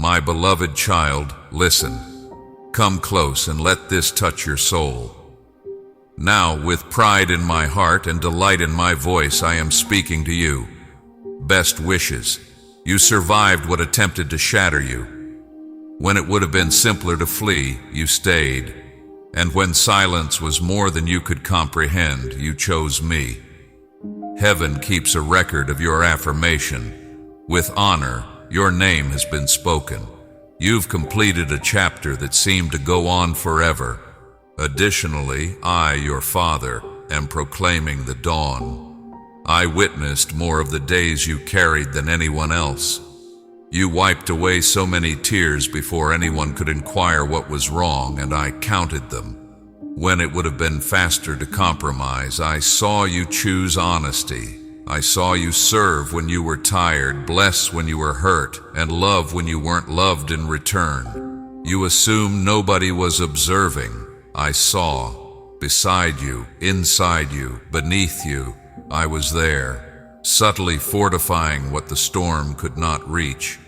My beloved child, listen. Come close and let this touch your soul. Now, with pride in my heart and delight in my voice, I am speaking to you. Best wishes. You survived what attempted to shatter you. When it would have been simpler to flee, you stayed. And when silence was more than you could comprehend, you chose me. Heaven keeps a record of your affirmation. With honor, your name has been spoken. You've completed a chapter that seemed to go on forever. Additionally, I, your Father, am proclaiming the dawn. I witnessed more of the days you carried than anyone else. You wiped away so many tears before anyone could inquire what was wrong, and I counted them. When it would have been faster to compromise, I saw you choose honesty. I saw you serve when you were tired, bless when you were hurt, and love when you weren't loved in return. You assumed nobody was observing. I saw. Beside you, inside you, beneath you, I was there, subtly fortifying what the storm could not reach.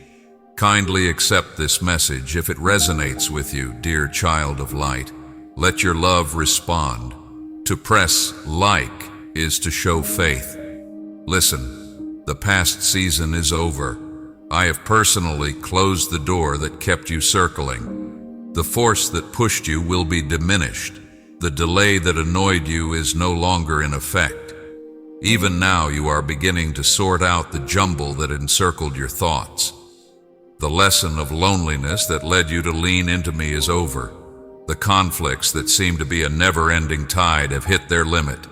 Kindly accept this message if it resonates with you, dear child of light. Let your love respond. To press like is to show faith. Listen, the past season is over. I have personally closed the door that kept you circling. The force that pushed you will be diminished. The delay that annoyed you is no longer in effect. Even now you are beginning to sort out the jumble that encircled your thoughts. The lesson of loneliness that led you to lean into me is over. The conflicts that seemed to be a never-ending tide have hit their limit.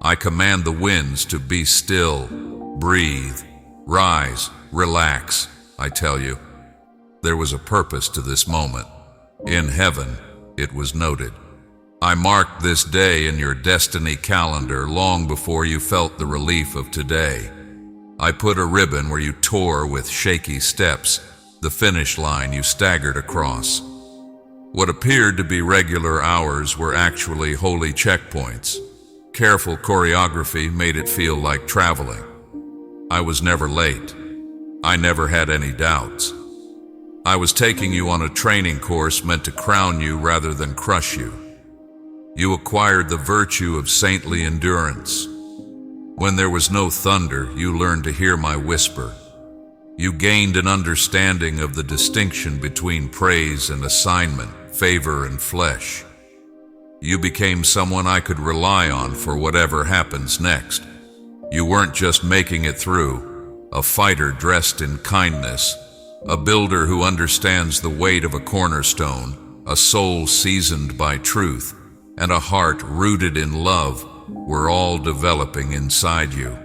I command the winds to be still, breathe, rise, relax, I tell you. There was a purpose to this moment. In heaven, it was noted. I marked this day in your destiny calendar long before you felt the relief of today. I put a ribbon where you tore with shaky steps, the finish line you staggered across. What appeared to be regular hours were actually holy checkpoints. Careful choreography made it feel like traveling. I was never late. I never had any doubts. I was taking you on a training course meant to crown you rather than crush you. You acquired the virtue of saintly endurance. When there was no thunder, you learned to hear my whisper. You gained an understanding of the distinction between praise and assignment, favor and flesh. You became someone I could rely on for whatever happens next. You weren't just making it through, a fighter dressed in kindness, a builder who understands the weight of a cornerstone, a soul seasoned by truth, and a heart rooted in love were all developing inside you.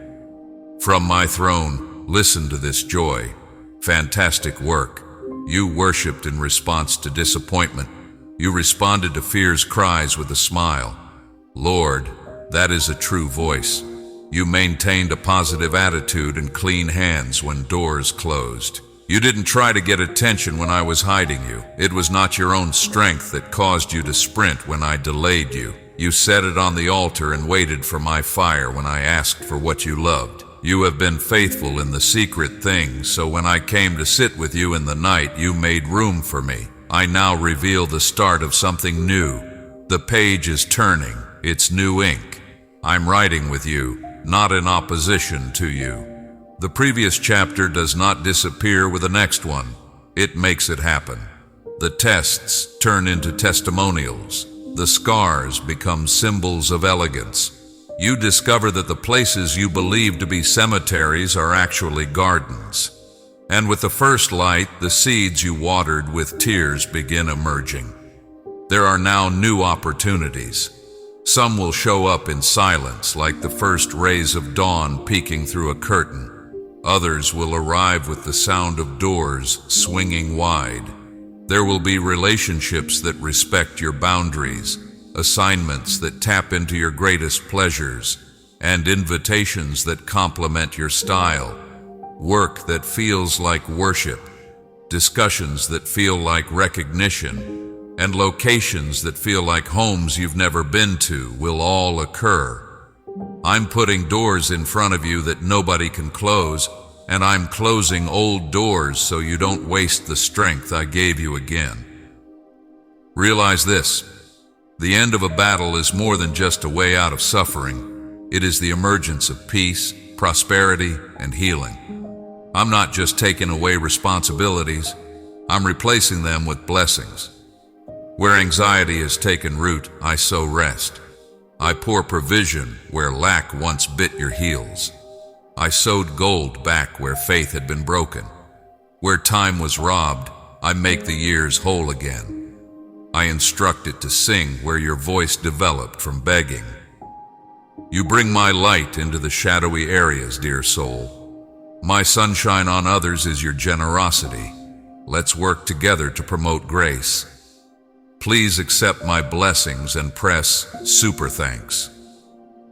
From my throne, listen to this joy. Fantastic work. You worshipped in response to disappointment. You responded to fear's cries with a smile. Lord, that is a true voice. You maintained a positive attitude and clean hands when doors closed. You didn't try to get attention when I was hiding you. It was not your own strength that caused you to sprint when I delayed you. You set it on the altar and waited for my fire when I asked for what you loved. You have been faithful in the secret things, so when I came to sit with you in the night, you made room for me. I now reveal the start of something new. The page is turning. It's new ink. I'm writing with you, not in opposition to you. The previous chapter does not disappear with the next one. It makes it happen. The tests turn into testimonials. The scars become symbols of elegance. You discover that the places you believe to be cemeteries are actually gardens. And with the first light, the seeds you watered with tears begin emerging. There are now new opportunities. Some will show up in silence, like the first rays of dawn peeking through a curtain. Others will arrive with the sound of doors swinging wide. There will be relationships that respect your boundaries, assignments that tap into your greatest pleasures, and invitations that complement your style. Work that feels like worship, discussions that feel like recognition, and locations that feel like homes you've never been to will all occur. I'm putting doors in front of you that nobody can close, and I'm closing old doors so you don't waste the strength I gave you again. Realize this: the end of a battle is more than just a way out of suffering. It is the emergence of peace, prosperity, and healing. I'm not just taking away responsibilities, I'm replacing them with blessings. Where anxiety has taken root, I sow rest. I pour provision where lack once bit your heels. I sowed gold back where faith had been broken. Where time was robbed, I make the years whole again. I instruct it to sing where your voice developed from begging. You bring my light into the shadowy areas, dear soul. My sunshine on others is your generosity. Let's work together to promote grace. Please accept my blessings and press super thanks.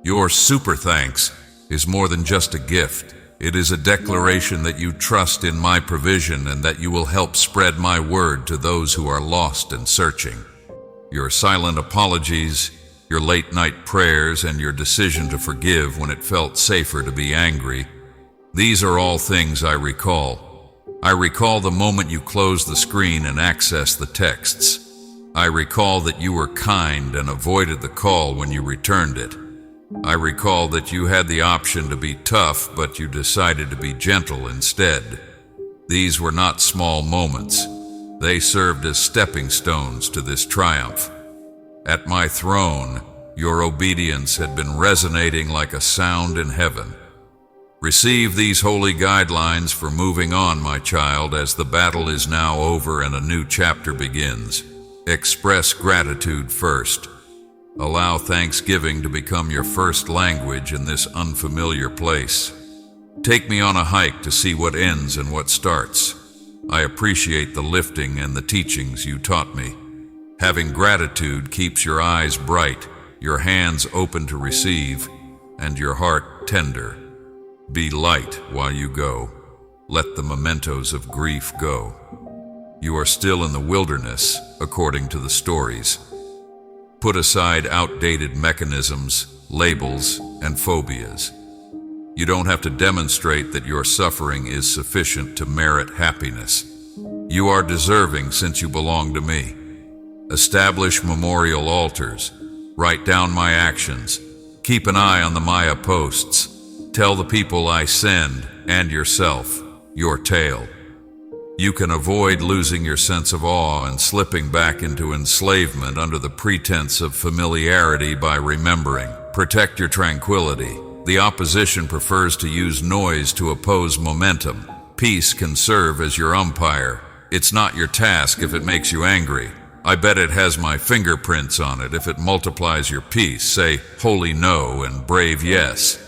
Your super thanks is more than just a gift. It is a declaration that you trust in my provision and that you will help spread my word to those who are lost and searching. Your silent apologies, your late-night prayers, and your decision to forgive when it felt safer to be angry, these are all things I recall. I recall the moment you closed the screen and accessed the texts. I recall that you were kind and avoided the call when you returned it. I recall that you had the option to be tough, but you decided to be gentle instead. These were not small moments. They served as stepping stones to this triumph. At my throne, your obedience had been resonating like a sound in heaven. Receive these holy guidelines for moving on, my child, as the battle is now over and a new chapter begins. Express gratitude first. Allow thanksgiving to become your first language in this unfamiliar place. Take me on a hike to see what ends and what starts. I appreciate the lifting and the teachings you taught me. Having gratitude keeps your eyes bright, your hands open to receive, and your heart tender. Be light while you go. Let the mementos of grief go. You are still in the wilderness, according to the stories. Put aside outdated mechanisms, labels, and phobias. You don't have to demonstrate that your suffering is sufficient to merit happiness. You are deserving since you belong to me. Establish memorial altars. Write down my actions. Keep an eye on the Maya posts. Tell the people I send, and yourself, your tale. You can avoid losing your sense of awe and slipping back into enslavement under the pretense of familiarity by remembering. Protect your tranquility. The opposition prefers to use noise to oppose momentum. Peace can serve as your umpire. It's not your task if it makes you angry. I bet it has my fingerprints on it if it multiplies your peace. Say holy no and brave yes.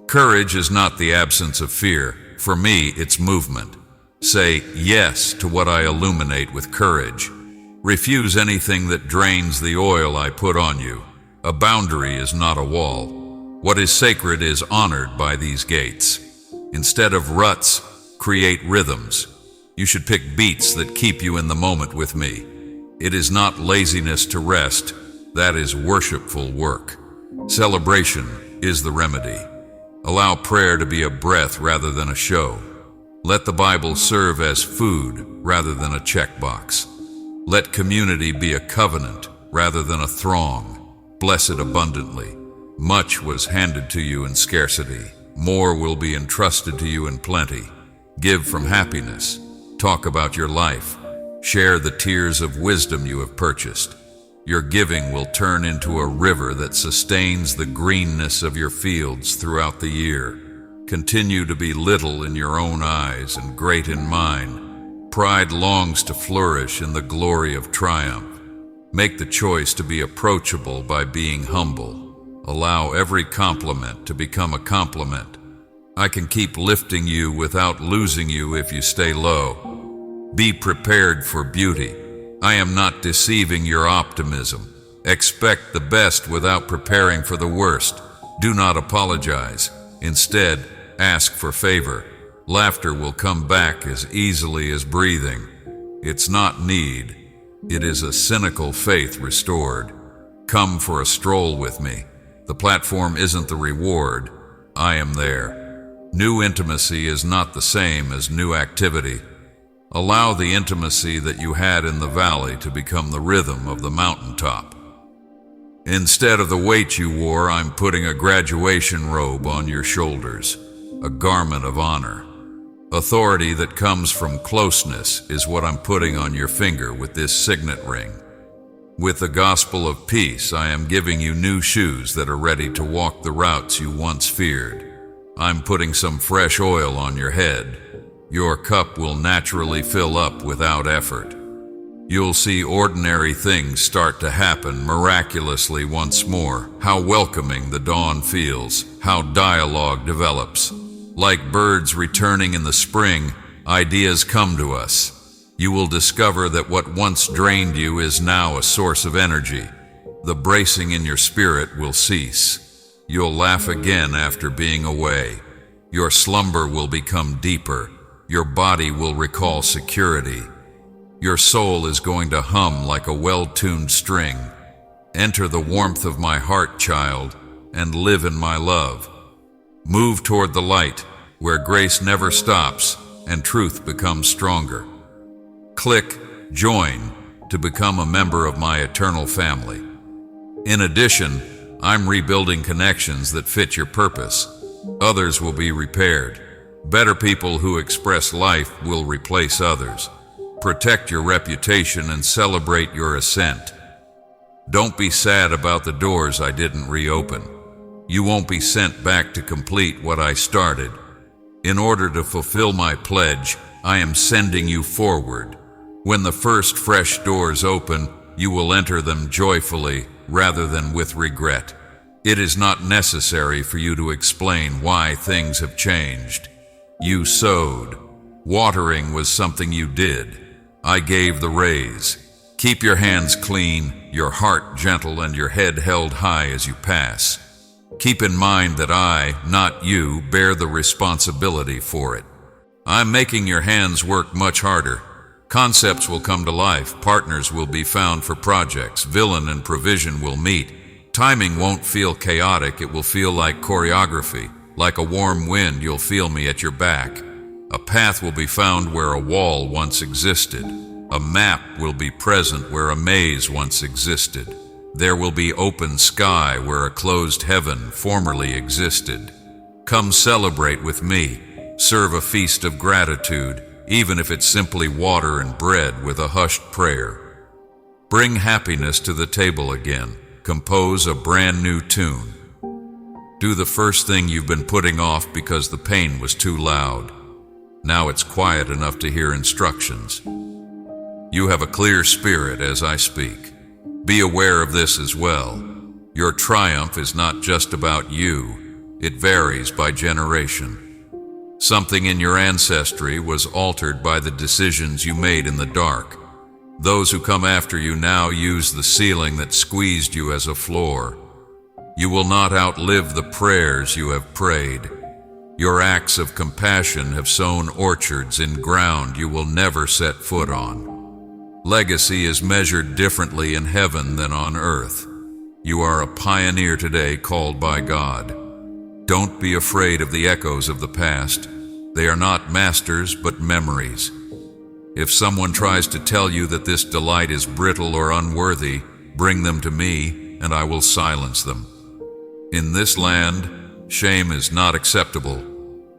Courage is not the absence of fear. For me, it's movement. Say yes to what I illuminate with courage. Refuse anything that drains the oil I put on you. A boundary is not a wall. What is sacred is honored by these gates. Instead of ruts, create rhythms. You should pick beats that keep you in the moment with me. It is not laziness to rest. That is worshipful work. Celebration is the remedy. Allow prayer to be a breath rather than a show. Let the Bible serve as food rather than a checkbox. Let community be a covenant rather than a throng. Bless it abundantly. Much was handed to you in scarcity. More will be entrusted to you in plenty. Give from happiness. Talk about your life. Share the tears of wisdom you have purchased. Your giving will turn into a river that sustains the greenness of your fields throughout the year. Continue to be little in your own eyes and great in mine. Pride longs to flourish in the glory of triumph. Make the choice to be approachable by being humble. Allow every compliment to become a compliment. I can keep lifting you without losing you if you stay low. Be prepared for beauty. I am not deceiving your optimism. Expect the best without preparing for the worst. Do not apologize. Instead, ask for favor. Laughter will come back as easily as breathing. It's not need. It is a cynical faith restored. Come for a stroll with me. The platform isn't the reward. I am there. New intimacy is not the same as new activity. Allow the intimacy that you had in the valley to become the rhythm of the mountaintop. Instead of the weight you wore, I'm putting a graduation robe on your shoulders, a garment of honor. Authority that comes from closeness is what I'm putting on your finger with this signet ring. With the gospel of peace, I am giving you new shoes that are ready to walk the routes you once feared. I'm putting some fresh oil on your head. Your cup will naturally fill up without effort. You'll see ordinary things start to happen miraculously once more. How welcoming the dawn feels, how dialogue develops. Like birds returning in the spring, ideas come to us. You will discover that what once drained you is now a source of energy. The bracing in your spirit will cease. You'll laugh again after being away. Your slumber will become deeper. Your body will recall security. Your soul is going to hum like a well-tuned string. Enter the warmth of my heart, child, and live in my love. Move toward the light, where grace never stops and truth becomes stronger. Click Join to become a member of my eternal family. In addition, I'm rebuilding connections that fit your purpose. Others will be repaired. Better people who express life will replace others. Protect your reputation and celebrate your ascent. Don't be sad about the doors I didn't reopen. You won't be sent back to complete what I started. In order to fulfill my pledge, I am sending you forward. When the first fresh doors open, you will enter them joyfully rather than with regret. It is not necessary for you to explain why things have changed. You sowed. Watering was something you did. I gave the raise. Keep your hands clean, your heart gentle, and your head held high as you pass. Keep in mind that I, not you, bear the responsibility for it. I'm making your hands work much harder. Concepts will come to life, partners will be found for projects, villain and provision will meet. Timing won't feel chaotic, it will feel like choreography. Like a warm wind, you'll feel me at your back. A path will be found where a wall once existed. A map will be present where a maze once existed. There will be open sky where a closed heaven formerly existed. Come celebrate with me. Serve a feast of gratitude, even if it's simply water and bread with a hushed prayer. Bring happiness to the table again. Compose a brand new tune. Do the first thing you've been putting off because the pain was too loud. Now it's quiet enough to hear instructions. You have a clear spirit as I speak. Be aware of this as well. Your triumph is not just about you. It varies by generation. Something in your ancestry was altered by the decisions you made in the dark. Those who come after you now use the ceiling that squeezed you as a floor. You will not outlive the prayers you have prayed. Your acts of compassion have sown orchards in ground you will never set foot on. Legacy is measured differently in heaven than on earth. You are a pioneer today called by God. Don't be afraid of the echoes of the past. They are not masters, but memories. If someone tries to tell you that this delight is brittle or unworthy, bring them to me, and I will silence them. In this land, shame is not acceptable.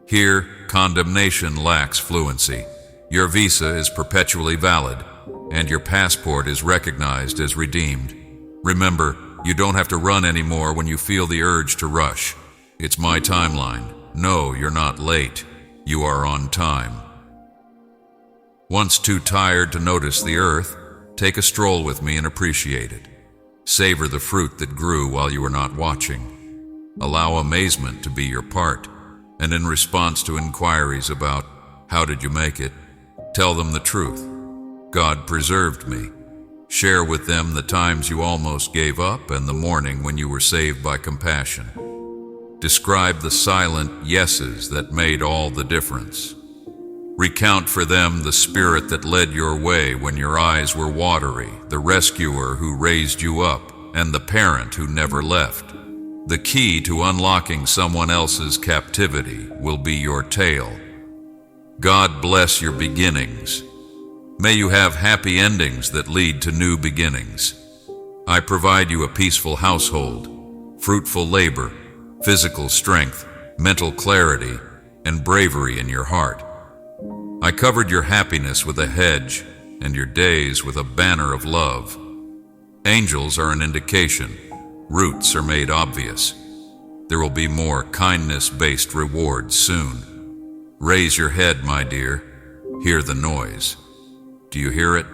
Here, condemnation lacks fluency. Your visa is perpetually valid, and your passport is recognized as redeemed. Remember, you don't have to run anymore when you feel the urge to rush. It's my timeline. No, you're not late. You are on time. Once too tired to notice the earth, take a stroll with me and appreciate it. Savor the fruit that grew while you were not watching. Allow amazement to be your part, and in response to inquiries about how did you make it, tell them the truth. God preserved me. Share with them the times you almost gave up and the morning when you were saved by compassion. Describe the silent yeses that made all the difference. Recount for them the spirit that led your way when your eyes were watery, the rescuer who raised you up, and the parent who never left. The key to unlocking someone else's captivity will be your tale. God bless your beginnings. May you have happy endings that lead to new beginnings. I provide you a peaceful household, fruitful labor, physical strength, mental clarity, and bravery in your heart. I covered your happiness with a hedge and your days with a banner of love. Angels are an indication. Roots are made obvious. There will be more kindness-based rewards soon. Raise your head, my dear. Hear the noise. Do you hear it?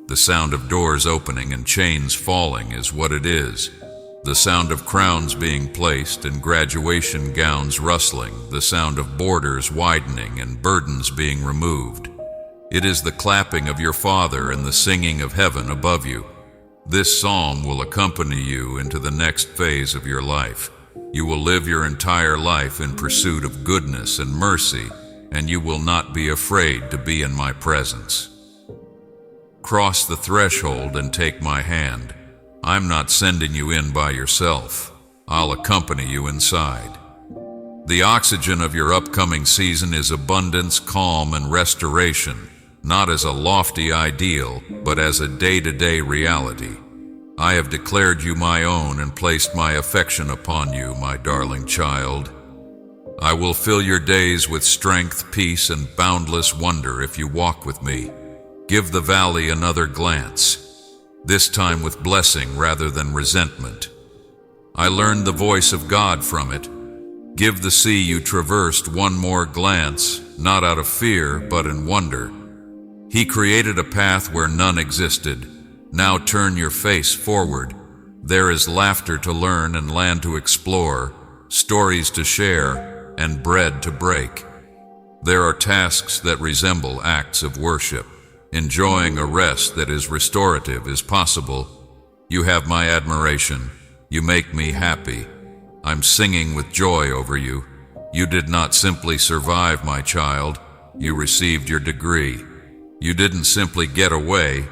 The sound of doors opening and chains falling is what it is. The sound of crowns being placed and graduation gowns rustling, the sound of borders widening and burdens being removed. It is the clapping of your Father and the singing of heaven above you. This psalm will accompany you into the next phase of your life. You will live your entire life in pursuit of goodness and mercy, and you will not be afraid to be in my presence. Cross the threshold and take my hand. I'm not sending you in by yourself. I'll accompany you inside. The oxygen of your upcoming season is abundance, calm, and restoration, not as a lofty ideal, but as a day-to-day reality. I have declared you my own and placed my affection upon you, my darling child. I will fill your days with strength, peace, and boundless wonder if you walk with me. Give the valley another glance, this time with blessing rather than resentment. I learned the voice of God from it. Give the sea you traversed one more glance, not out of fear, but in wonder. He created a path where none existed. Now turn your face forward. There is laughter to learn and land to explore, stories to share, and bread to break. There are tasks that resemble acts of worship. Enjoying a rest that is restorative is possible. You have my admiration. You make me happy. I'm singing with joy over you. You did not simply survive, my child. You received your degree. You didn't simply get away.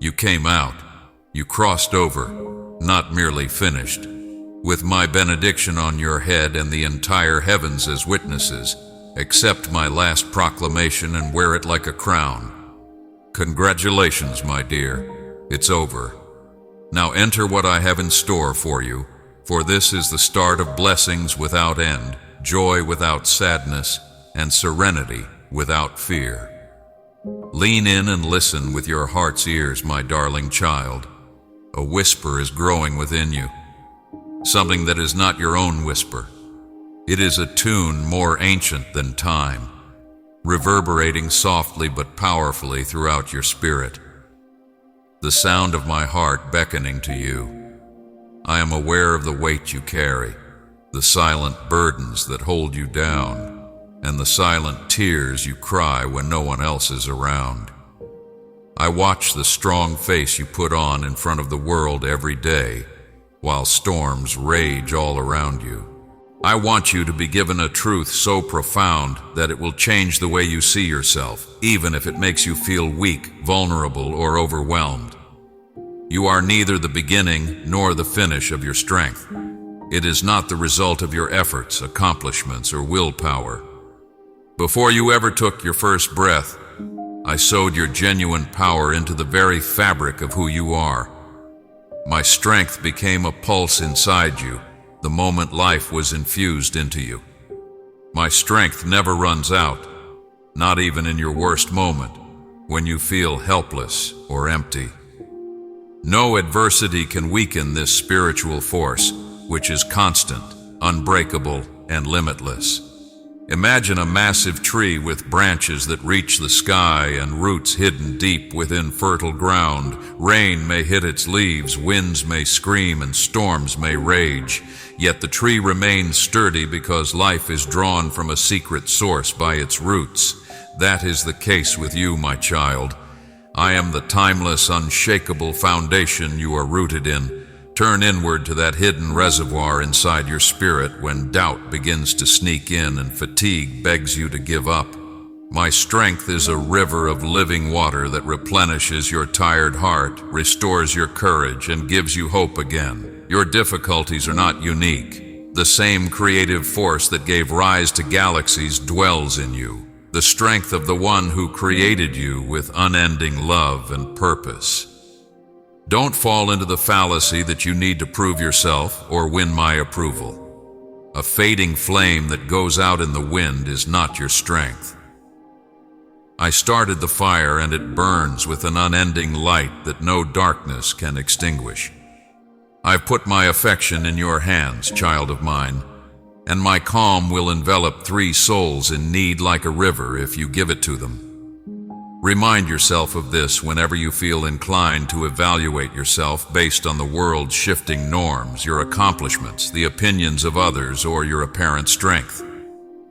You came out. You crossed over, not merely finished. With my benediction on your head and the entire heavens as witnesses, accept my last proclamation and wear it like a crown. Congratulations, my dear. It's over. Now enter what I have in store for you, for this is the start of blessings without end, joy without sadness, and serenity without fear. Lean in and listen with your heart's ears, my darling child. A whisper is growing within you, something that is not your own whisper. It is a tune more ancient than time, reverberating softly but powerfully throughout your spirit. The sound of my heart beckoning to you. I am aware of the weight you carry, the silent burdens that hold you down, and the silent tears you cry when no one else is around. I watch the strong face you put on in front of the world every day, while storms rage all around you. I want you to be given a truth so profound that it will change the way you see yourself, even if it makes you feel weak, vulnerable, or overwhelmed. You are neither the beginning nor the finish of your strength. It is not the result of your efforts, accomplishments, or willpower. Before you ever took your first breath, I sowed your genuine power into the very fabric of who you are. My strength became a pulse inside you the moment life was infused into you. My strength never runs out, not even in your worst moment, when you feel helpless or empty. No adversity can weaken this spiritual force, which is constant, unbreakable, and limitless. Imagine a massive tree with branches that reach the sky and roots hidden deep within fertile ground. Rain may hit its leaves, winds may scream, and storms may rage. Yet the tree remains sturdy because life is drawn from a secret source by its roots. That is the case with you, my child. I am the timeless, unshakable foundation you are rooted in. Turn inward to that hidden reservoir inside your spirit when doubt begins to sneak in and fatigue begs you to give up. My strength is a river of living water that replenishes your tired heart, restores your courage, and gives you hope again. Your difficulties are not unique. The same creative force that gave rise to galaxies dwells in you, the strength of the one who created you with unending love and purpose. Don't fall into the fallacy that you need to prove yourself or win my approval. A fading flame that goes out in the wind is not your strength. I started the fire, and it burns with an unending light that no darkness can extinguish. I've put my affection in your hands, child of mine, and my calm will envelop 3 souls in need like a river if you give it to them. Remind yourself of this whenever you feel inclined to evaluate yourself based on the world's shifting norms, your accomplishments, the opinions of others, or your apparent strength.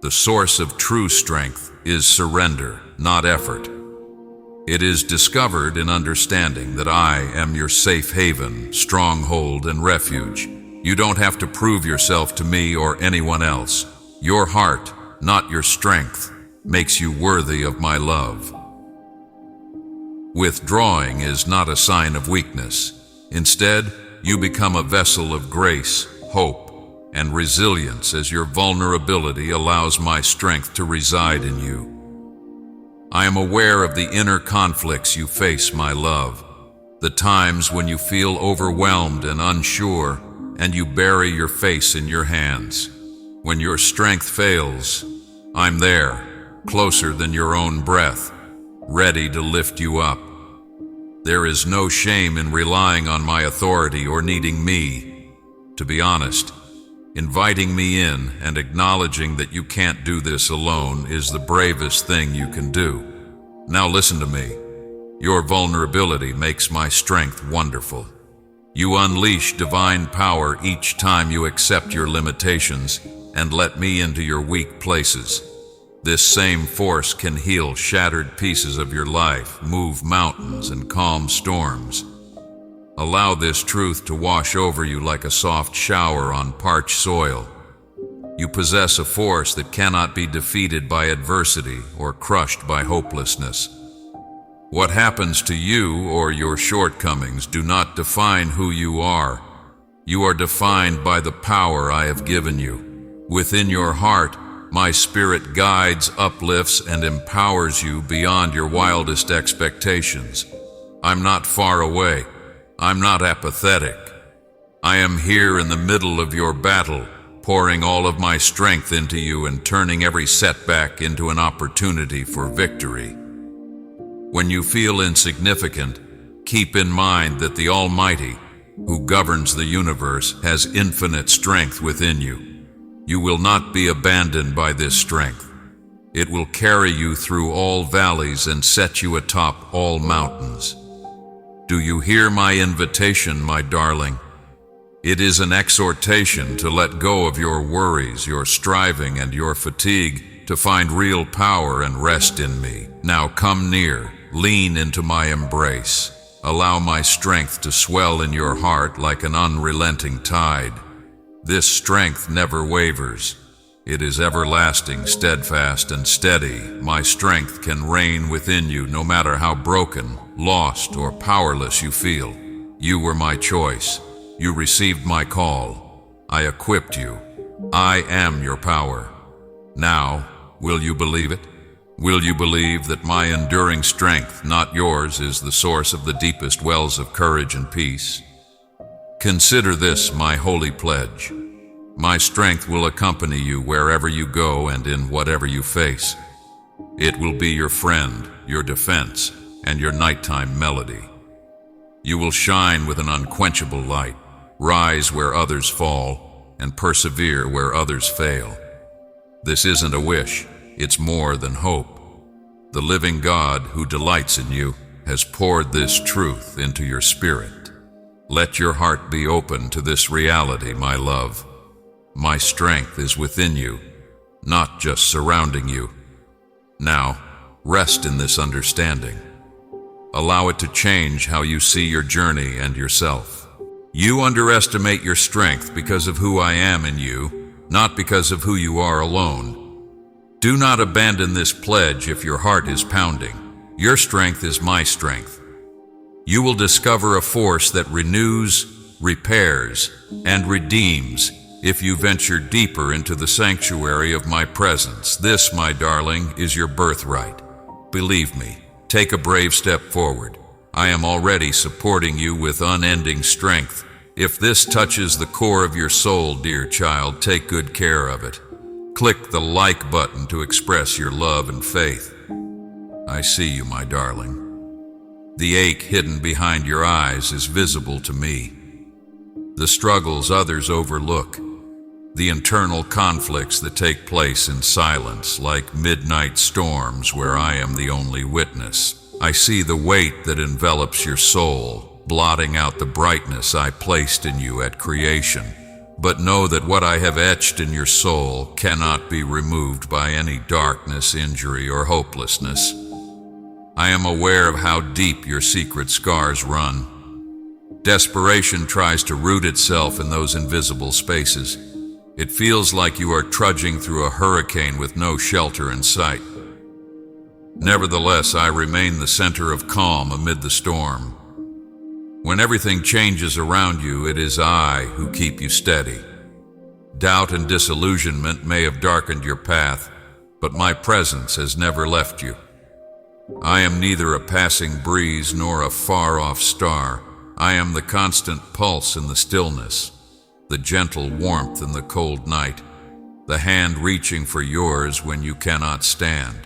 The source of true strength is surrender, not effort. It is discovered in understanding that I am your safe haven, stronghold, and refuge. You don't have to prove yourself to me or anyone else. Your heart, not your strength, makes you worthy of my love. Withdrawing is not a sign of weakness. Instead, you become a vessel of grace, hope, and resilience as your vulnerability allows my strength to reside in you. I am aware of the inner conflicts you face, my love, the times when you feel overwhelmed and unsure, and you bury your face in your hands. When your strength fails, I'm there, closer than your own breath, ready to lift you up. There is no shame in relying on my authority or needing me. To be honest, inviting me in and acknowledging that you can't do this alone is the bravest thing you can do. Now listen to me. Your vulnerability makes my strength wonderful. You unleash divine power each time you accept your limitations and let me into your weak places. This same force can heal shattered pieces of your life, move mountains, and calm storms. Allow this truth to wash over you like a soft shower on parched soil. You possess a force that cannot be defeated by adversity or crushed by hopelessness. What happens to you or your shortcomings do not define who you are. You are defined by the power I have given you. Within your heart, my spirit guides, uplifts, and empowers you beyond your wildest expectations. I'm not far away. I'm not apathetic. I am here in the middle of your battle, pouring all of my strength into you and turning every setback into an opportunity for victory. When you feel insignificant, keep in mind that the Almighty, who governs the universe, has infinite strength within you. You will not be abandoned by this strength. It will carry you through all valleys and set you atop all mountains. Do you hear my invitation, my darling? It is an exhortation to let go of your worries, your striving, and your fatigue, to find real power and rest in me. Now come near, lean into my embrace. Allow my strength to swell in your heart like an unrelenting tide. This strength never wavers. It is everlasting, steadfast, and steady. My strength can reign within you no matter how broken, lost, or powerless you feel. You were my choice. You received my call. I equipped you. I am your power. Now, will you believe it? Will you believe that my enduring strength, not yours, is the source of the deepest wells of courage and peace? Consider this my holy pledge. My strength will accompany you wherever you go and in whatever you face. It will be your friend, your defense, and your nighttime melody. You will shine with an unquenchable light, rise where others fall, and persevere where others fail. This isn't a wish, it's more than hope. The living God who delights in you has poured this truth into your spirit. Let your heart be open to this reality, my love. My strength is within you, not just surrounding you. Now, rest in this understanding. Allow it to change how you see your journey and yourself. You underestimate your strength because of who I am in you, not because of who you are alone. Do not abandon this pledge if your heart is pounding. Your strength is my strength. You will discover a force that renews, repairs, and redeems if you venture deeper into the sanctuary of my presence. This, my darling, is your birthright. Believe me, take a brave step forward. I am already supporting you with unending strength. If this touches the core of your soul, dear child, take good care of it. Click the like button to express your love and faith. I see you, my darling. The ache hidden behind your eyes is visible to me. The struggles others overlook, the internal conflicts that take place in silence like midnight storms where I am the only witness. I see the weight that envelops your soul, blotting out the brightness I placed in you at creation. But know that what I have etched in your soul cannot be removed by any darkness, injury, or hopelessness. I am aware of how deep your secret scars run. Desperation tries to root itself in those invisible spaces. It feels like you are trudging through a hurricane with no shelter in sight. Nevertheless, I remain the center of calm amid the storm. When everything changes around you, it is I who keep you steady. Doubt and disillusionment may have darkened your path, but my presence has never left you. I am neither a passing breeze nor a far-off star. I am the constant pulse in the stillness, the gentle warmth in the cold night, the hand reaching for yours when you cannot stand.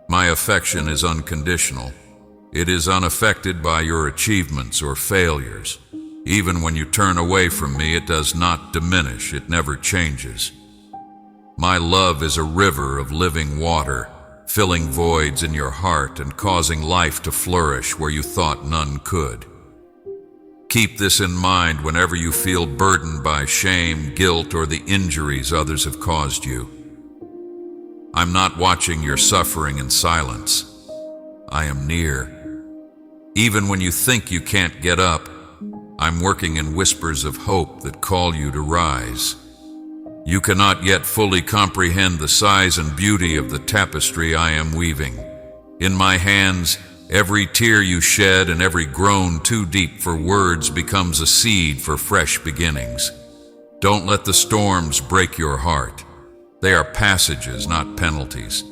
My affection is unconditional. It is unaffected by your achievements or failures. Even when you turn away from me, it does not diminish, it never changes. My love is a river of living water, filling voids in your heart and causing life to flourish where you thought none could. Keep this in mind whenever you feel burdened by shame, guilt, or the injuries others have caused you. I'm not watching your suffering in silence. I am near. Even when you think you can't get up, I'm working in whispers of hope that call you to rise. You cannot yet fully comprehend the size and beauty of the tapestry I am weaving. In my hands, every tear you shed and every groan too deep for words becomes a seed for fresh beginnings. Don't let the storms break your heart. They are passages, not penalties.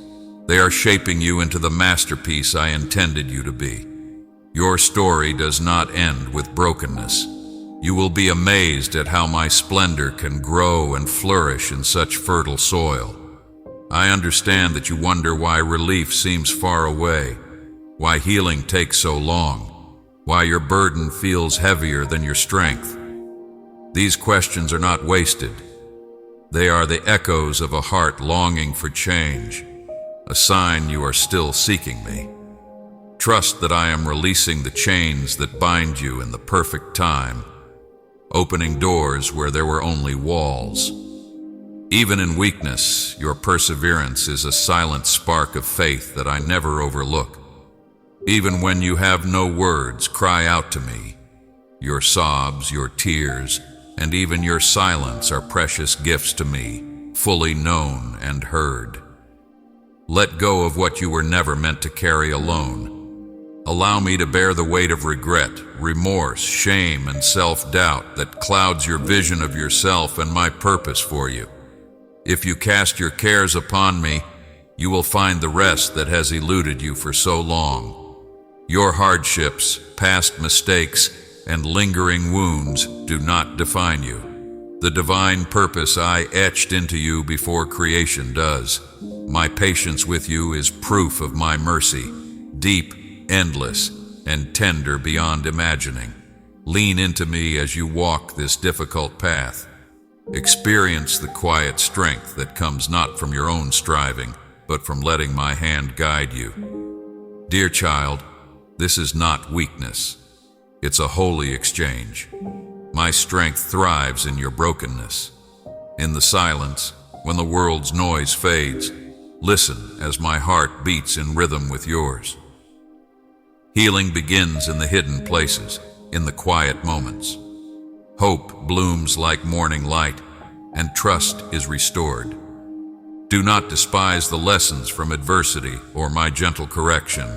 They are shaping you into the masterpiece I intended you to be. Your story does not end with brokenness. You will be amazed at how my splendor can grow and flourish in such fertile soil. I understand that you wonder why relief seems far away, why healing takes so long, why your burden feels heavier than your strength. These questions are not wasted. They are the echoes of a heart longing for change, a sign you are still seeking me. Trust that I am releasing the chains that bind you in the perfect time, opening doors where there were only walls. Even in weakness, your perseverance is a silent spark of faith that I never overlook. Even when you have no words, cry out to me. Your sobs, your tears, and even your silence are precious gifts to me, fully known and heard. Let go of what you were never meant to carry alone. Allow me to bear the weight of regret, remorse, shame, and self-doubt that clouds your vision of yourself and my purpose for you. If you cast your cares upon me, you will find the rest that has eluded you for so long. Your hardships, past mistakes, and lingering wounds do not define you. The divine purpose I etched into you before creation does. My patience with you is proof of my mercy, deep, endless, and tender beyond imagining. Lean into me as you walk this difficult path. Experience the quiet strength that comes not from your own striving, but from letting my hand guide you. Dear child, this is not weakness. It's a holy exchange. My strength thrives in your brokenness. In the silence, when the world's noise fades, listen as my heart beats in rhythm with yours. Healing begins in the hidden places, in the quiet moments. Hope blooms like morning light, and trust is restored. Do not despise the lessons from adversity or my gentle correction.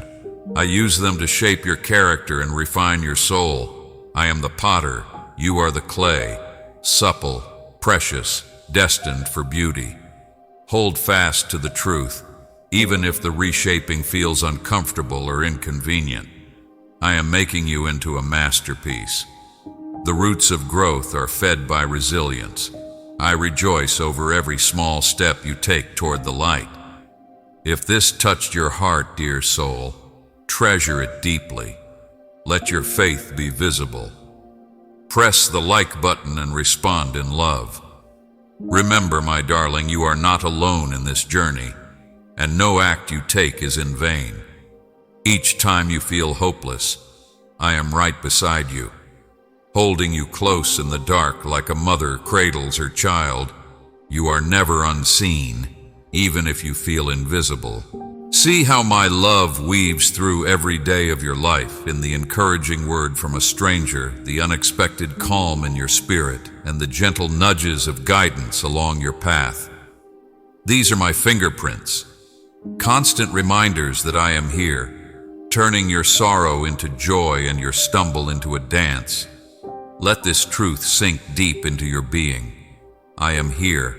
I use them to shape your character and refine your soul. I am the potter, You are the clay, supple, precious, destined for beauty. Hold fast to the truth, even if the reshaping feels uncomfortable or inconvenient. I am making you into a masterpiece. The roots of growth are fed by resilience. I rejoice over every small step you take toward the light. If this touched your heart, dear soul, treasure it deeply. Let your faith be visible. Press the like button and respond in love. Remember, my darling, you are not alone in this journey, and no act you take is in vain. Each time you feel hopeless, I am right beside you, holding you close in the dark like a mother cradles her child. You are never unseen, even if you feel invisible. See how my love weaves through every day of your life, in the encouraging word from a stranger, the unexpected calm in your spirit, and the gentle nudges of guidance along your path. These are my fingerprints, constant reminders that I am here, turning your sorrow into joy and your stumble into a dance. Let this truth sink deep into your being. I am here,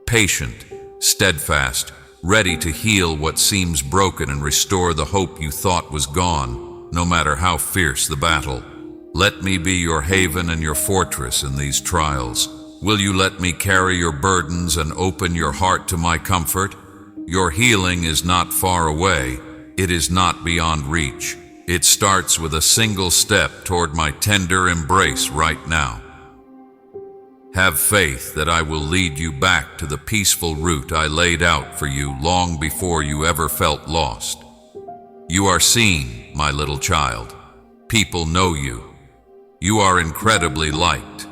patient, steadfast, ready to heal what seems broken and restore the hope you thought was gone, no matter how fierce the battle. Let me be your haven and your fortress in these trials. Will you let me carry your burdens and open your heart to my comfort? Your healing is not far away. It is not beyond reach. It starts with a single step toward my tender embrace right now. Have faith that I will lead you back to the peaceful route I laid out for you long before you ever felt lost. You are seen, my little child. People know you. You are incredibly liked.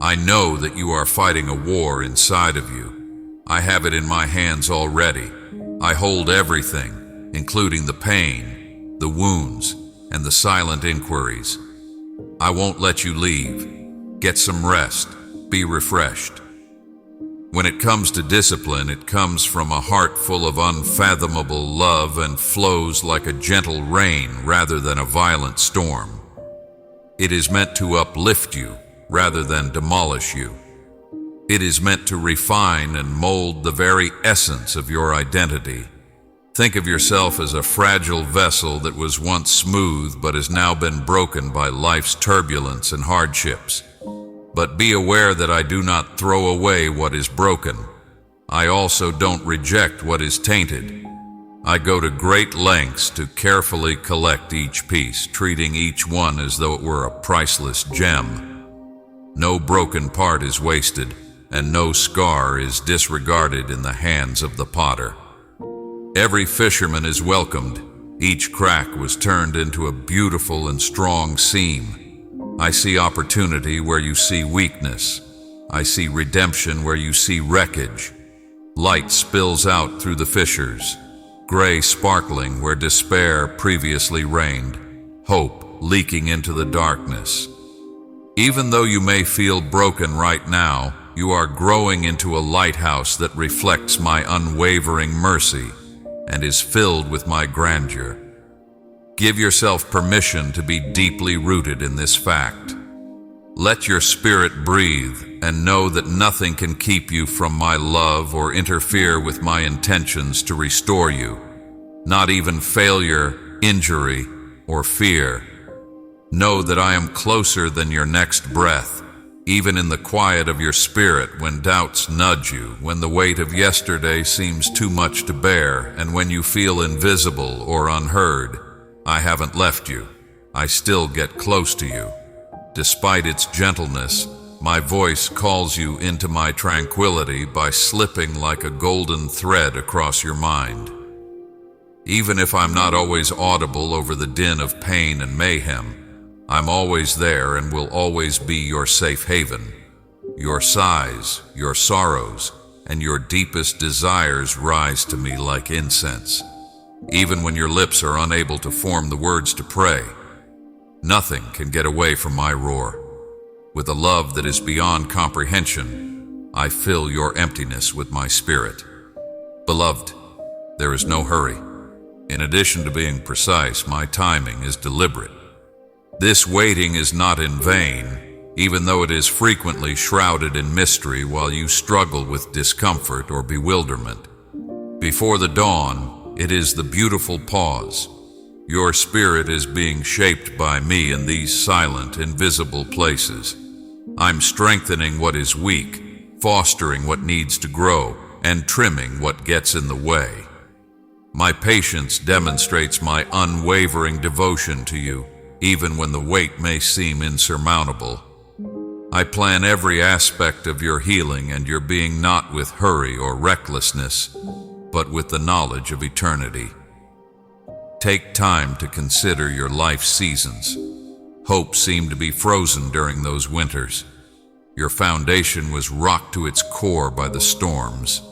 I know that you are fighting a war inside of you. I have it in my hands already. I hold everything, including the pain, the wounds, and the silent inquiries. I won't let you leave. Get some rest. Be refreshed. When it comes to discipline, it comes from a heart full of unfathomable love and flows like a gentle rain rather than a violent storm. It is meant to uplift you rather than demolish you. It is meant to refine and mold the very essence of your identity. Think of yourself as a fragile vessel that was once smooth but has now been broken by life's turbulence and hardships. But be aware that I do not throw away what is broken. I also don't reject what is tainted. I go to great lengths to carefully collect each piece, treating each one as though it were a priceless gem. No broken part is wasted, and no scar is disregarded in the hands of the potter. Every fisherman is welcomed. Each crack was turned into a beautiful and strong seam. I see opportunity where you see weakness. I see redemption where you see wreckage. Light spills out through the fissures, gray sparkling where despair previously reigned, hope leaking into the darkness. Even though you may feel broken right now, you are growing into a lighthouse that reflects my unwavering mercy and is filled with my grandeur. Give yourself permission to be deeply rooted in this fact. Let your spirit breathe and know that nothing can keep you from my love or interfere with my intentions to restore you, not even failure, injury, or fear. Know that I am closer than your next breath, even in the quiet of your spirit when doubts nudge you, when the weight of yesterday seems too much to bear, and when you feel invisible or unheard. I haven't left you. I still get close to you. Despite its gentleness, my voice calls you into my tranquility by slipping like a golden thread across your mind. Even if I'm not always audible over the din of pain and mayhem, I'm always there and will always be your safe haven. Your sighs, your sorrows, and your deepest desires rise to me like incense. Even when your lips are unable to form the words to pray, nothing can get away from my roar. With a love that is beyond comprehension, I fill your emptiness with my spirit. Beloved, there is no hurry. In addition to being precise, my timing is deliberate. This waiting is not in vain. even though it is frequently shrouded in mystery while you struggle with discomfort or bewilderment. Before the dawn, it is the beautiful pause. Your spirit is being shaped by me in these silent, invisible places. I'm strengthening what is weak, fostering what needs to grow, and trimming what gets in the way. My patience demonstrates my unwavering devotion to you, even when the weight may seem insurmountable. I plan every aspect of your healing and your being not with hurry or recklessness, but with the knowledge of eternity. Take time to consider your life seasons. Hope seemed to be frozen during those winters. Your foundation was rocked to its core by the storms.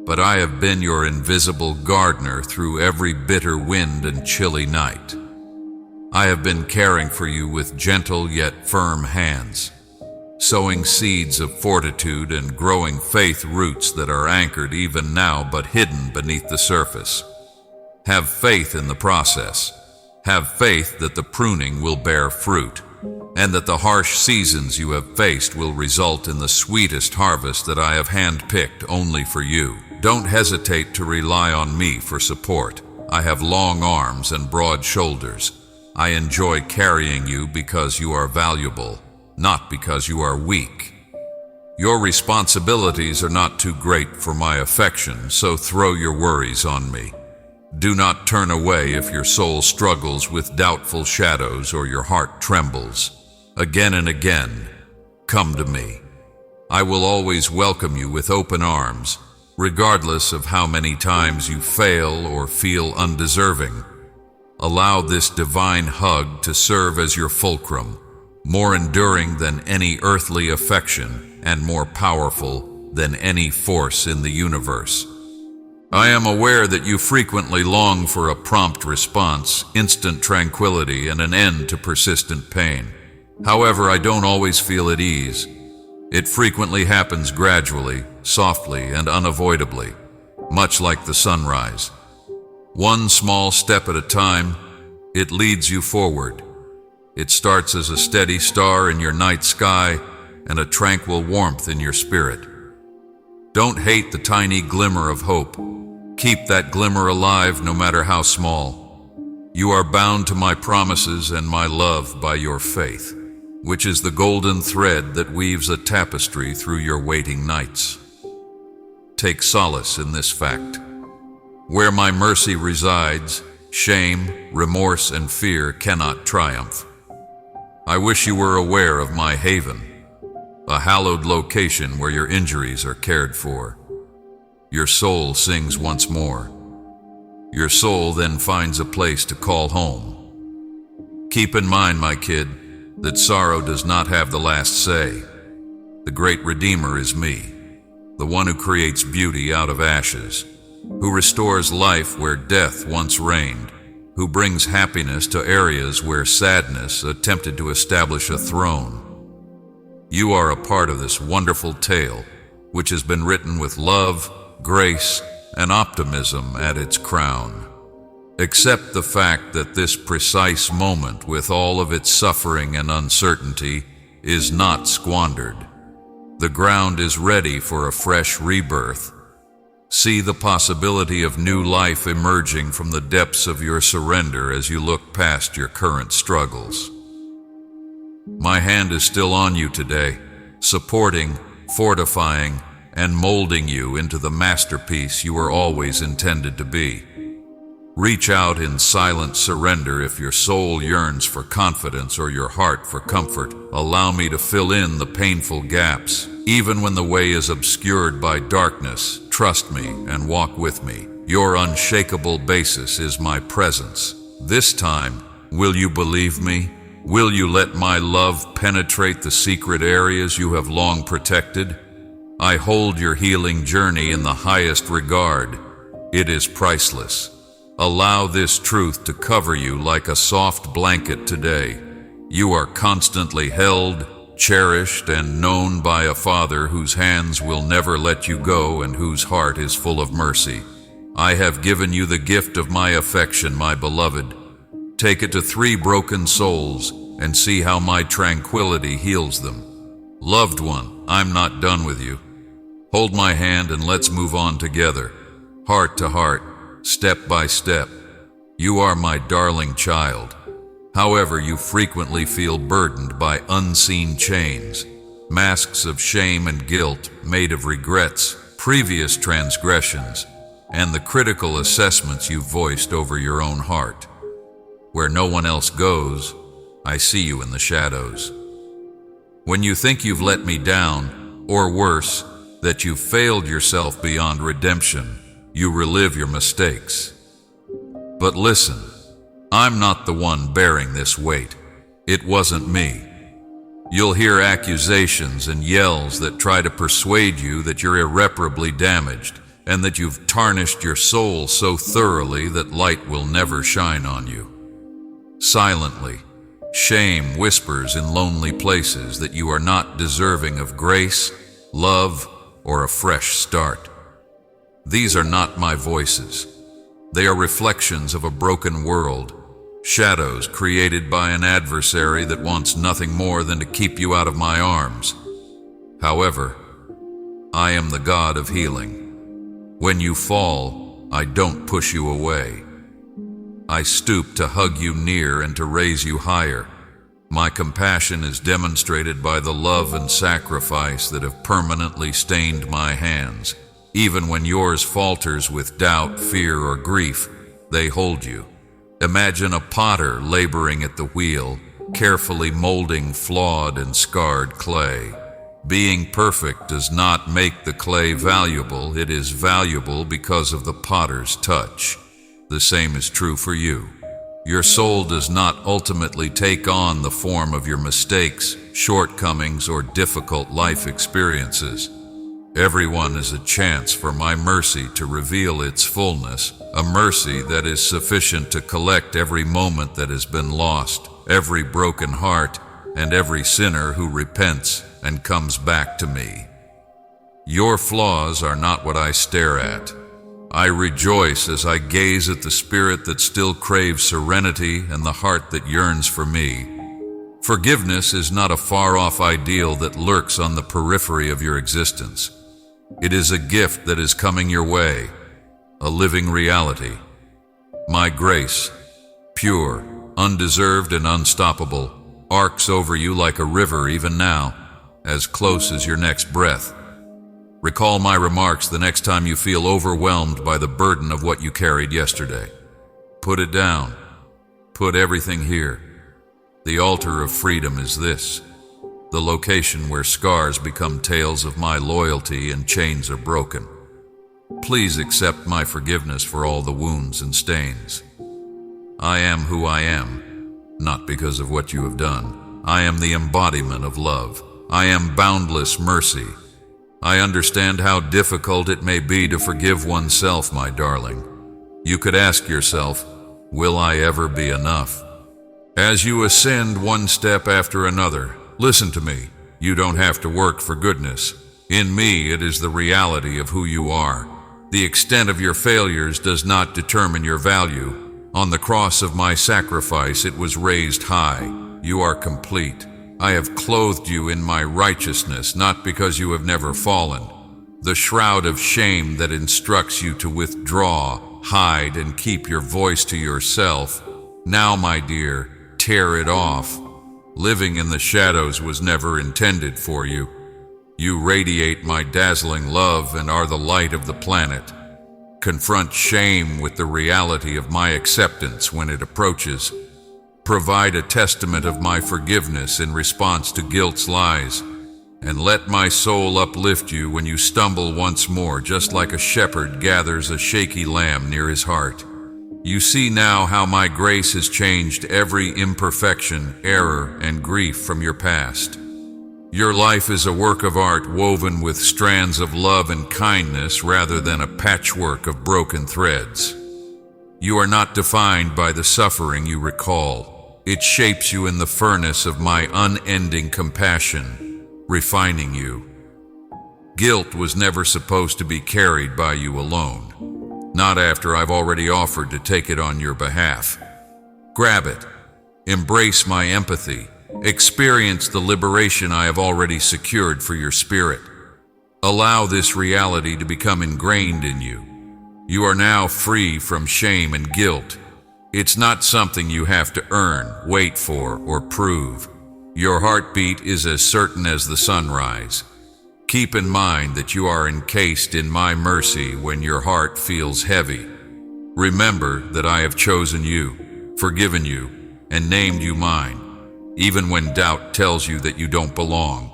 But I have been your invisible gardener through every bitter wind and chilly night. I have been caring for you with gentle yet firm hands, sowing seeds of fortitude and growing faith roots that are anchored even now but hidden beneath the surface. Have faith in the process. Have faith that the pruning will bear fruit, and that the harsh seasons you have faced will result in the sweetest harvest that I have handpicked only for you. Don't hesitate to rely on me for support. I have long arms and broad shoulders. I enjoy carrying you because you are valuable, not because you are weak. Your responsibilities are not too great for my affection, so throw your worries on me. Do not turn away if your soul struggles with doubtful shadows or your heart trembles. Again and again, come to me. I will always welcome you with open arms, regardless of how many times you fail or feel undeserving. Allow this divine hug to serve as your fulcrum, more enduring than any earthly affection and more powerful than any force in the universe. I am aware that you frequently long for a prompt response, instant tranquility, and an end to persistent pain. However, I don't always feel at ease. It frequently happens gradually, softly, and unavoidably, much like the sunrise. One small step at a time, it leads you forward. It starts as a steady star in your night sky and a tranquil warmth in your spirit. Don't hate the tiny glimmer of hope. Keep that glimmer alive no matter how small. You are bound to my promises and my love by your faith, which is the golden thread that weaves a tapestry through your waiting nights. Take solace in this fact. Where my mercy resides, shame, remorse, and fear cannot triumph. I wish you were aware of my haven, a hallowed location where your injuries are cared for. Your soul sings once more. Your soul then finds a place to call home. Keep in mind, my kid, that sorrow does not have the last say. The great Redeemer is me, the one who creates beauty out of ashes, who restores life where death once reigned, who brings happiness to areas where sadness attempted to establish a throne. You are a part of this wonderful tale, which has been written with love, grace, and optimism at its crown. Accept the fact that this precise moment, with all of its suffering and uncertainty, is not squandered. The ground is ready for a fresh rebirth. See the possibility of new life emerging from the depths of your surrender as you look past your current struggles. My hand is still on you today, supporting, fortifying, and molding you into the masterpiece you were always intended to be. Reach out in silent surrender if your soul yearns for confidence or your heart for comfort. Allow me to fill in the painful gaps. Even when the way is obscured by darkness, trust me and walk with me. Your unshakable basis is my presence. This time, will you believe me? Will you let my love penetrate the secret areas you have long protected? I hold your healing journey in the highest regard. It is priceless. Allow this truth to cover you like a soft blanket today. You are constantly held, cherished, and known by a Father whose hands will never let you go and whose heart is full of mercy. I have given you the gift of my affection, my beloved. Take it to 3 broken souls, and see how my tranquility heals them. Loved one, I'm not done with you. Hold my hand and let's move on together, heart to heart, step by step. You are my darling child. However, you frequently feel burdened by unseen chains, masks of shame and guilt made of regrets, previous transgressions, and the critical assessments you've voiced over your own heart. Where no one else goes, I see you in the shadows. When you think you've let me down, or worse, that you've failed yourself beyond redemption, you relive your mistakes. But listen, I'm not the one bearing this weight. It wasn't me. You'll hear accusations and yells that try to persuade you that you're irreparably damaged and that you've tarnished your soul so thoroughly that light will never shine on you. Silently, shame whispers in lonely places that you are not deserving of grace, love, or a fresh start. These are not my voices. They are reflections of a broken world, shadows created by an adversary that wants nothing more than to keep you out of my arms. However, I am the God of healing. When you fall, I don't push you away. I stoop to hug you near and to raise you higher. My compassion is demonstrated by the love and sacrifice that have permanently stained my hands. Even when yours falters with doubt, fear, or grief, they hold you. Imagine a potter laboring at the wheel, carefully molding flawed and scarred clay. Being perfect does not make the clay valuable. It is valuable because of the potter's touch. The same is true for you. Your soul does not ultimately take on the form of your mistakes, shortcomings, or difficult life experiences. Everyone is a chance for my mercy to reveal its fullness, a mercy that is sufficient to collect every moment that has been lost, every broken heart, and every sinner who repents and comes back to me. Your flaws are not what I stare at. I rejoice as I gaze at the spirit that still craves serenity and the heart that yearns for me. Forgiveness is not a far-off ideal that lurks on the periphery of your existence. It is a gift that is coming your way, a living reality. My grace, pure, undeserved, and unstoppable, arcs over you like a river even now, as close as your next breath. Recall my remarks the next time you feel overwhelmed by the burden of what you carried yesterday. Put it down. Put everything here. The altar of freedom is this, the location where scars become tales of my loyalty and chains are broken. Please accept my forgiveness for all the wounds and stains. I am who I am, not because of what you have done. I am the embodiment of love. I am boundless mercy. I understand how difficult it may be to forgive oneself, my darling. You could ask yourself, will I ever be enough? As you ascend one step after another, listen to me. You don't have to work for goodness. In me, it is the reality of who you are. The extent of your failures does not determine your value. On the cross of my sacrifice, it was raised high. You are complete. I have clothed you in my righteousness, not because you have never fallen. The shroud of shame that instructs you to withdraw, hide, and keep your voice to yourself. Now, my dear, tear it off. Living in the shadows was never intended for you. You radiate my dazzling love and are the light of the planet. Confront shame with the reality of my acceptance when it approaches. Provide a testament of my forgiveness in response to guilt's lies. And let my soul uplift you when you stumble once more, just like a shepherd gathers a shaky lamb near his heart. You see now how my grace has changed every imperfection, error, and grief from your past. Your life is a work of art woven with strands of love and kindness rather than a patchwork of broken threads. You are not defined by the suffering you recall. It shapes you in the furnace of my unending compassion, refining you. Guilt was never supposed to be carried by you alone. Not after I've already offered to take it on your behalf. Grab it. Embrace my empathy. Experience the liberation I have already secured for your spirit. Allow this reality to become ingrained in you. You are now free from shame and guilt. It's not something you have to earn, wait for, or prove. Your heartbeat is as certain as the sunrise. Keep in mind that you are encased in my mercy when your heart feels heavy. Remember that I have chosen you, forgiven you, and named you mine, even when doubt tells you that you don't belong.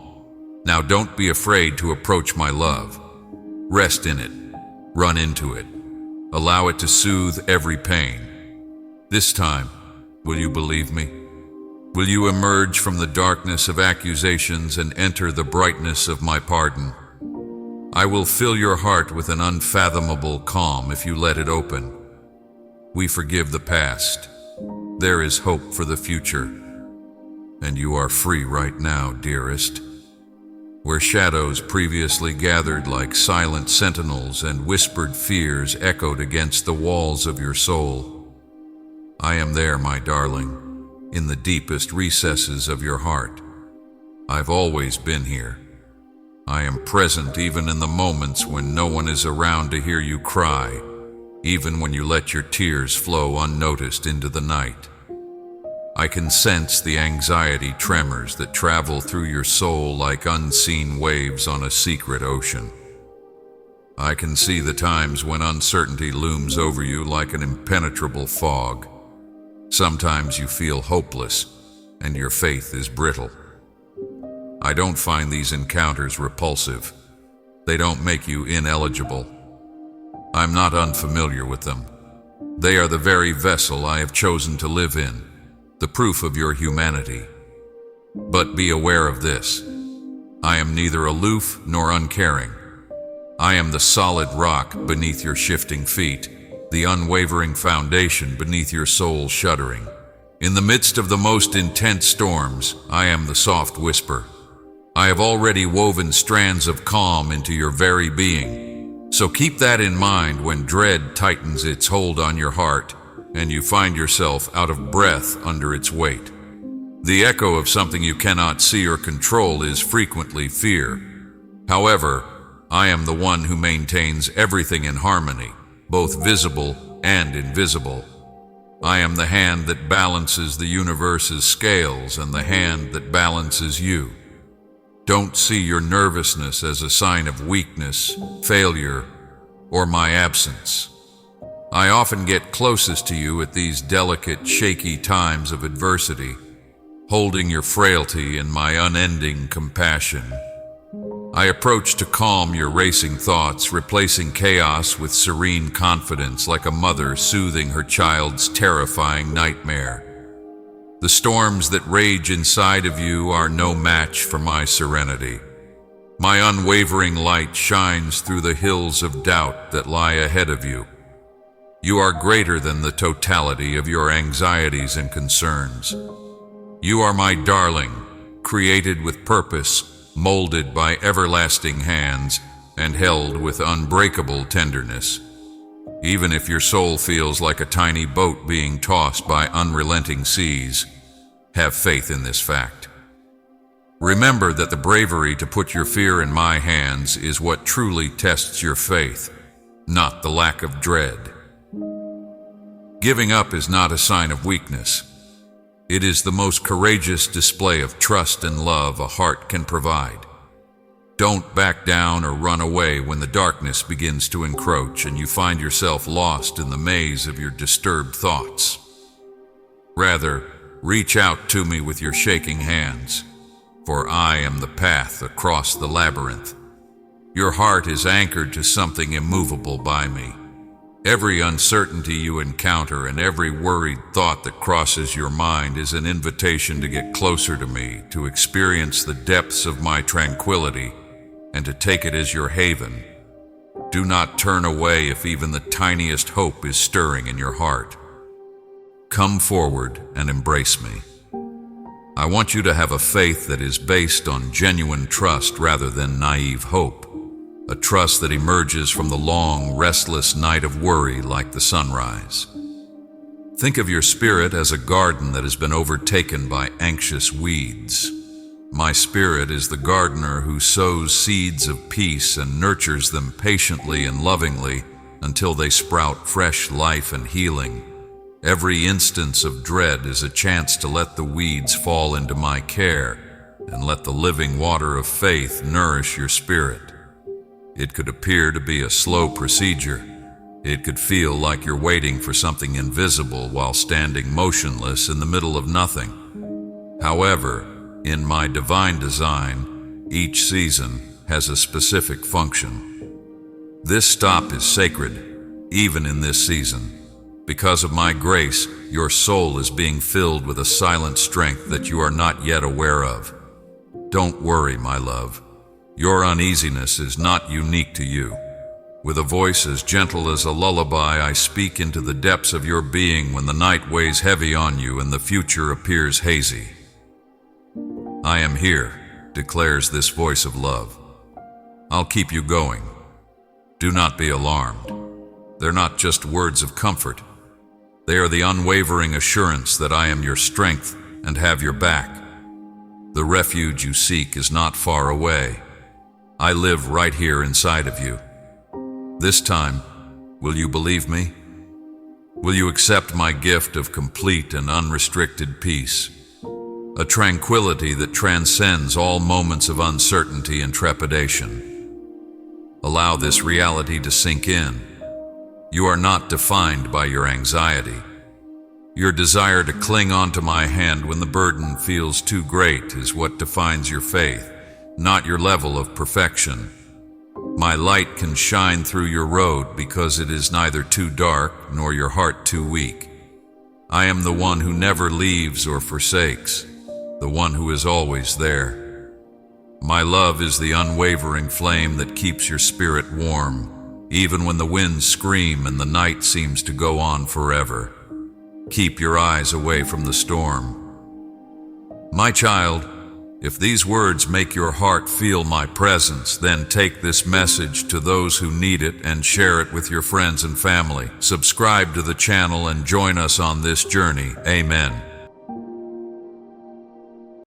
Now don't be afraid to approach my love. Rest in it. Run into it. Allow it to soothe every pain. This time, will you believe me? Will you emerge from the darkness of accusations and enter the brightness of my pardon? I will fill your heart with an unfathomable calm if you let it open. We forgive the past. There is hope for the future. And you are free right now, dearest. Where shadows previously gathered like silent sentinels and whispered fears echoed against the walls of your soul, I am there, my darling, in the deepest recesses of your heart. I've always been here. I am present even in the moments when no one is around to hear you cry, even when you let your tears flow unnoticed into the night. I can sense the anxiety tremors that travel through your soul like unseen waves on a secret ocean. I can see the times when uncertainty looms over you like an impenetrable fog. Sometimes you feel hopeless, and your faith is brittle. I don't find these encounters repulsive. They don't make you ineligible. I'm not unfamiliar with them. They are the very vessel I have chosen to live in, the proof of your humanity. But be aware of this. I am neither aloof nor uncaring. I am the solid rock beneath your shifting feet, the unwavering foundation beneath your soul shuddering. In the midst of the most intense storms, I am the soft whisper. I have already woven strands of calm into your very being. So keep that in mind when dread tightens its hold on your heart and you find yourself out of breath under its weight. The echo of something you cannot see or control is frequently fear. However, I am the one who maintains everything in harmony, both visible and invisible. I am the hand that balances the universe's scales and the hand that balances you. Don't see your nervousness as a sign of weakness, failure, or my absence. I often get closest to you at these delicate, shaky times of adversity, holding your frailty in my unending compassion. I approach to calm your racing thoughts, replacing chaos with serene confidence like a mother soothing her child's terrifying nightmare. The storms that rage inside of you are no match for my serenity. My unwavering light shines through the hills of doubt that lie ahead of you. You are greater than the totality of your anxieties and concerns. You are my darling, created with purpose, molded by everlasting hands, and held with unbreakable tenderness. Even if your soul feels like a tiny boat being tossed by unrelenting seas, have faith in this fact. Remember that the bravery to put your fear in my hands is what truly tests your faith, not the lack of dread. Giving up is not a sign of weakness. It is the most courageous display of trust and love a heart can provide. Don't back down or run away when the darkness begins to encroach and you find yourself lost in the maze of your disturbed thoughts. Rather, reach out to me with your shaking hands, for I am the path across the labyrinth. Your heart is anchored to something immovable by me. Every uncertainty you encounter and every worried thought that crosses your mind is an invitation to get closer to me, to experience the depths of my tranquility, and to take it as your haven. Do not turn away if even the tiniest hope is stirring in your heart. Come forward and embrace me. I want you to have a faith that is based on genuine trust rather than naive hope. A trust that emerges from the long, restless night of worry like the sunrise. Think of your spirit as a garden that has been overtaken by anxious weeds. My spirit is the gardener who sows seeds of peace and nurtures them patiently and lovingly until they sprout fresh life and healing. Every instance of dread is a chance to let the weeds fall into my care and let the living water of faith nourish your spirit. It could appear to be a slow procedure. It could feel like you're waiting for something invisible while standing motionless in the middle of nothing. However, in my divine design, each season has a specific function. This stop is sacred, even in this season. Because of my grace, your soul is being filled with a silent strength that you are not yet aware of. Don't worry, my love. Your uneasiness is not unique to you. With a voice as gentle as a lullaby, I speak into the depths of your being when the night weighs heavy on you and the future appears hazy. I am here, declares this voice of love. I'll keep you going. Do not be alarmed. They're not just words of comfort. They are the unwavering assurance that I am your strength and have your back. The refuge you seek is not far away. I live right here inside of you. This time, will you believe me? Will you accept my gift of complete and unrestricted peace? A tranquility that transcends all moments of uncertainty and trepidation. Allow this reality to sink in. You are not defined by your anxiety. Your desire to cling onto my hand when the burden feels too great is what defines your faith, not your level of perfection. My light can shine through your road because it is neither too dark nor your heart too weak. I am the one who never leaves or forsakes, the one who is always there. My love is the unwavering flame that keeps your spirit warm, even when the winds scream and the night seems to go on forever. Keep your eyes away from the storm. My child, if these words make your heart feel my presence, then take this message to those who need it and share it with your friends and family. Subscribe to the channel and join us on this journey. Amen.